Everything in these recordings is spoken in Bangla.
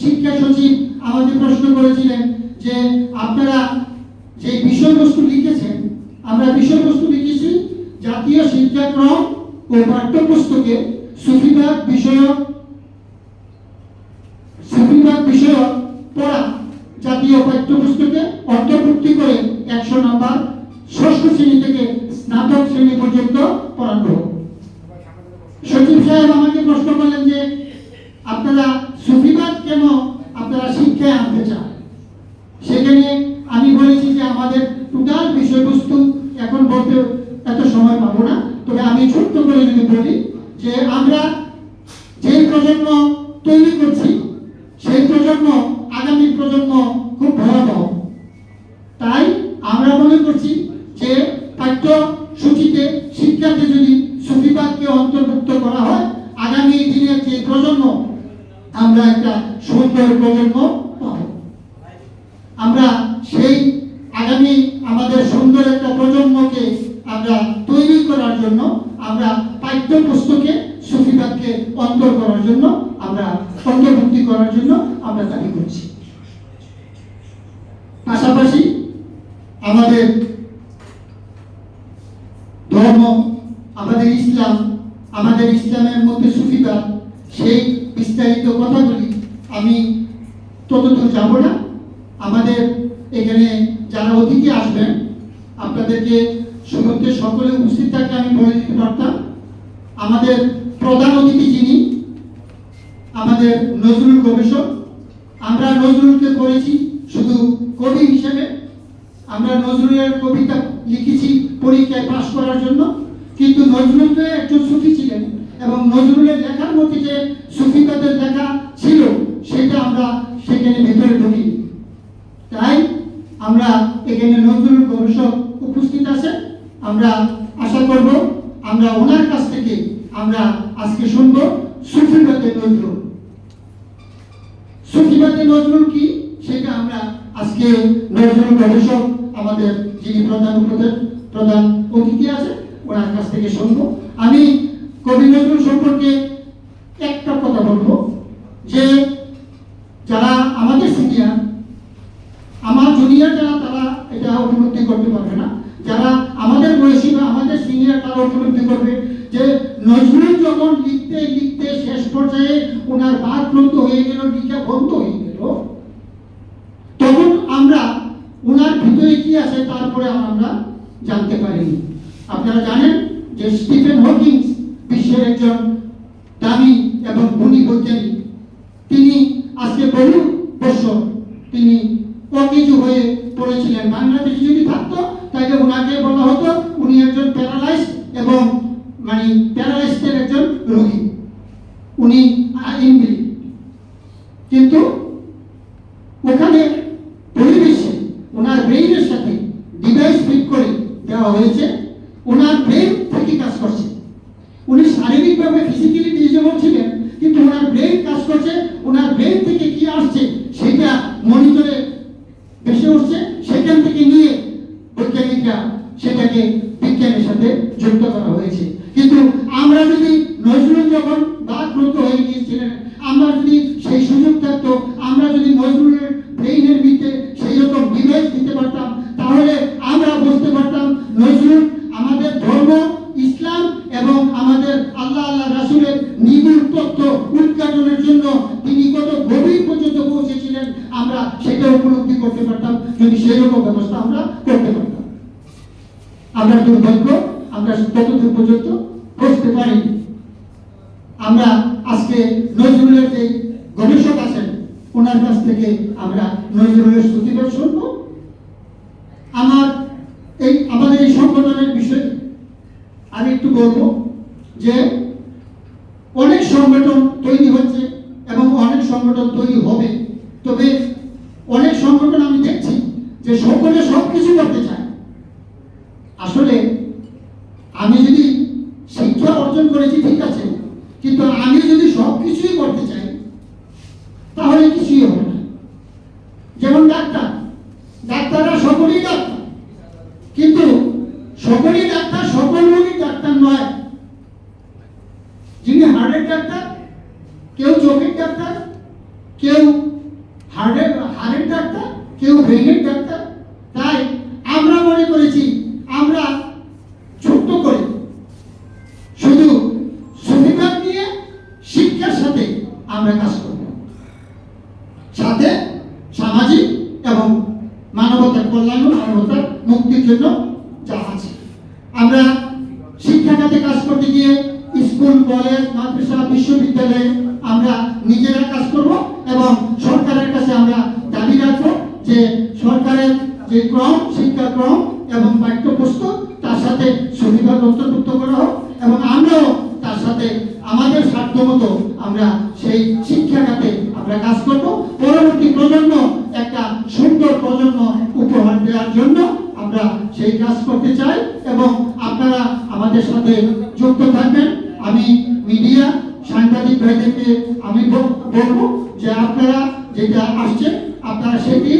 শিক্ষা সচিব আমাকে প্রশ্ন করেছিলেন যে আপনারা যে বিষয়বস্তু লিখেছেন, আমরা বিষয়বস্তু লিখেছি জাতীয় শিক্ষাক্রম ও পাঠ্যপুস্তকে সুফিবাদ বিষয়ক পড়া জাতীয় পাঠ্যপুস্তকে অন্তর্ভুক্তি করে 100 নম্বর ষষ্ঠ শ্রেণী থেকে স্নাতক শ্রেণী পর্যন্ত পড়ানো। সচিব সাহেব আমাকে প্রশ্ন করলেন যে আপনারা সুফিবাদ কেন আপনারা শিক্ষায় আনতে চান। সেখানে আমি বলেছি যে আমাদের টোটাল বিষয়বস্তু এখন বলতে এত সময় পাবো না, তবে আমি ছোট্ট করে যদি বলি যে আমরা যে প্রজন্ম তৈরি করছি সেই প্রজন্ম আগামী প্রজন্ম খুব ভয়াবহ। তাই আমরা মনে করছি যে পাঠ্যসূচিতে শিক্ষাতে যদি সুফিবাদকে অন্তর্ভুক্ত করা হয়, আগামী দিনের যে প্রজন্ম আমরা একটা সুন্দর প্রজন্ম পাব। আমরা সেই আগামী আমাদের সুন্দর একটা প্রজন্মকে আমরা তৈরি করার জন্য আমরা পাঠ্যপুস্তকে সুফিবাদকে অন্তর্ভুক্তি করার জন্য আমরা দাবি করছি। পাশাপাশি আমাদের ধর্ম, আমাদের ইসলামের মধ্যে সুফিবাদ, সেই বিস্তারিত কথাগুলি আমি ততদূর যাব না। আমাদের এখানে যারা অতিথি আসবেন আপনাদেরকে শুরুতে সকলে উপস্থিত থাকলে আমি বলে দিতে পারতাম। আমাদের প্রধান অতিথি যিনি আমাদের নজরুল গবেষক। আমরা নজরুলকে পড়েছি শুধু কবি হিসেবে, আমরা নজরুলের কবিতা লিখেছি পরীক্ষায় পাশ করার জন্য, কিন্তু নজরুল তো একজন সুফি ছিলেন এবং নজরুলের লেখার মধ্যে যে সুফিবাদের লেখা ছিল সেটা আমরা সেখানে ভেতরে ঢুকি। তাই আমরা এখানে নজরুল গবেষক উপস্থিত আছে। আমরা আশা করব আমরা ওনার কাছ থেকে আমরা আজকে শুনবো সুফিবাদের নজরুল। সুফিবাদের নজরুল কি সেটা আমরা আজকে নজরুল গবেষক আমাদের যিনি প্রধান অতিথি আছে ওনার কাছ থেকে শুনবো। আমি কবি নজরুল সম্পর্কে একটা কথা বলবো যে যারা আমাদের সিনিয়র, আমার জুনিয়র যারা তারা এটা উপলব্ধি করতে পারবে না, যারা আমাদের বয়সী বা আমাদের সিনিয়র তারা উপলব্ধি করবে যে নজরুল যখন লিখতে লিখতে শেষ পর্যায়ে ওনার বাদ বন্ধ হয়ে গেল, লিখা বন্ধ হয়ে গেল, তখন আমরা ওনার ভিতরে কি আছে তারপরে আমরা জানতে পারিনি। আপনারা জানেন যে স্টিফেন হকিং বিশ্বের একজন দামি এবং গুণী বৈজ্ঞানিক, তিনি আজকে বহু বছর তিনি অকেজো হয়ে পড়েছিলেন। বাংলাদেশে যদি থাকতো তাহলে ওনাকে বলা হতো উনি একজন প্যারালাইজড এবং প্যারালাইজডের একজন রোগী, উনি ইনভিলিড। কিন্তু ওখানে পরিবেশে ওনার ব্রেইনের সাথে ডিভাইস ফিট করে দেওয়া হয়েছে, ওনার ব্রেইন থেকে কাজ করছে। উনি শারীরিকভাবে ফিজিক্যালি ডিজেবল ছিলেন, কিন্তু ওনার ব্রেইন কাজ করছে, ওনার ব্রেইন থেকে কি আসছে সেটা মনিটরে ভেসে উঠছে, সেখান থেকে নিয়ে বৈজ্ঞানিকরা সেটাকে বিজ্ঞানের সাথে যুক্ত করা হয়েছে। কিন্তু আমরা যদি নজরুল যখন বাকরুদ্ধ হয়ে গিয়েছিলেন, আমরা যদি সেই সুযোগ থাকতো, আমরা যদি নজরুলের ব্রেইনের ভিতরে সেই রকম ডিভাইস দিতে পারতাম, তাহলে আমরা বুঝতে পারতাম নজরুল আমাদের ধর্ম ইসলাম এবং আমাদের আল্লাহ রাসূলের নিবিড় তথ্য উদ্ঘাটনের জন্য তিনি কত গভীর পর্যন্ত পৌঁছেছিলেন, আমরা সেটা উপলব্ধি করতে পারতাম যদি সেই রকম ব্যবস্থা আমরা করতে পারতাম। আমরা দুর্ভাগ্য আমরা ততদূর পর্যন্ত পৌঁছতে পারিনি। আমরা আজকে নজরুলের যে গবেষক আছেন ওনার কাছ থেকে আমরা নজরুলের শ্রুতিবাদ শুনবো। আমাদের এই সংগঠনের বিষয়ে আমি একটু বলবো যে অনেক সংগঠন তৈরি হচ্ছে এবং অনেক সংগঠন তৈরি হবে, তবে অনেক সংগঠন আমি দেখছি যে সকলে সবকিছু করতে চায়। আসলে আমি যদি শিক্ষা অর্জন করেছি ঠিক আছে, কিন্তু আমি যদি সবকিছুই করতে চাই তাহলে কিছুই হবে না। যেমন ডাক্তাররা সকলেই ডাক্তার, কিন্তু সকলেই ডাক্তার সকল রোগীর ডাক্তার নয়। যিনি হার্টের ডাক্তার, কেউ চোখের ডাক্তার, কেউ হাড়ের ডাক্তার, কেউ ব্রেনের ডাক্তার। তাই আমরা মনে করেছি আমরা ছোট্ট করে শুধু সুবিধা নিয়ে শিক্ষার সাথে আমরা কাজ করব, সাথে সামাজিক এবং মানবতার কল্যাণ, মানবতার মুক্তির জন্য যা আছে। আমরা শিক্ষা খাতে কাজ করতে গিয়ে স্কুল, কলেজ, মাদ্রাসা, বিশ্ববিদ্যালয়ে আমরা নিজেরা কাজ করব এবং সরকারের কাছে আমরা দাবি রাখবো যে সরকারের যে ক্রম, শিক্ষাক্রম এবং পাঠ্যপুস্তক তার সাথে সুবিধা অন্তর্ভুক্ত করা হোক এবং আমরাও তার সাথে আমাদের সাধ্যমতো আমরা সেই শিক্ষা খাতে আমরা কাজ করব। পরবর্তী প্রজন্ম একটা সুন্দর প্রজন্ম উপহার দেওয়ার জন্য আমরা সেই কাজ করতে চাই এবং আপনারা আমাদের সাথে যুক্ত থাকবেন। আমি মিডিয়া সাংবাদিক ভাইদেরকে আমি বলবো যে আপনারা যেটা আসছে আপনারা সেটি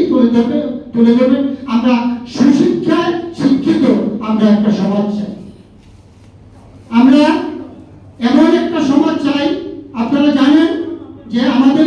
তুলে ধরবেন। আমরা সুশিক্ষায় শিক্ষিত আমরা একটা সমাজ চাই, আমরা এমন একটা সমাজ চাই। আপনারা জানেন যে আমাদের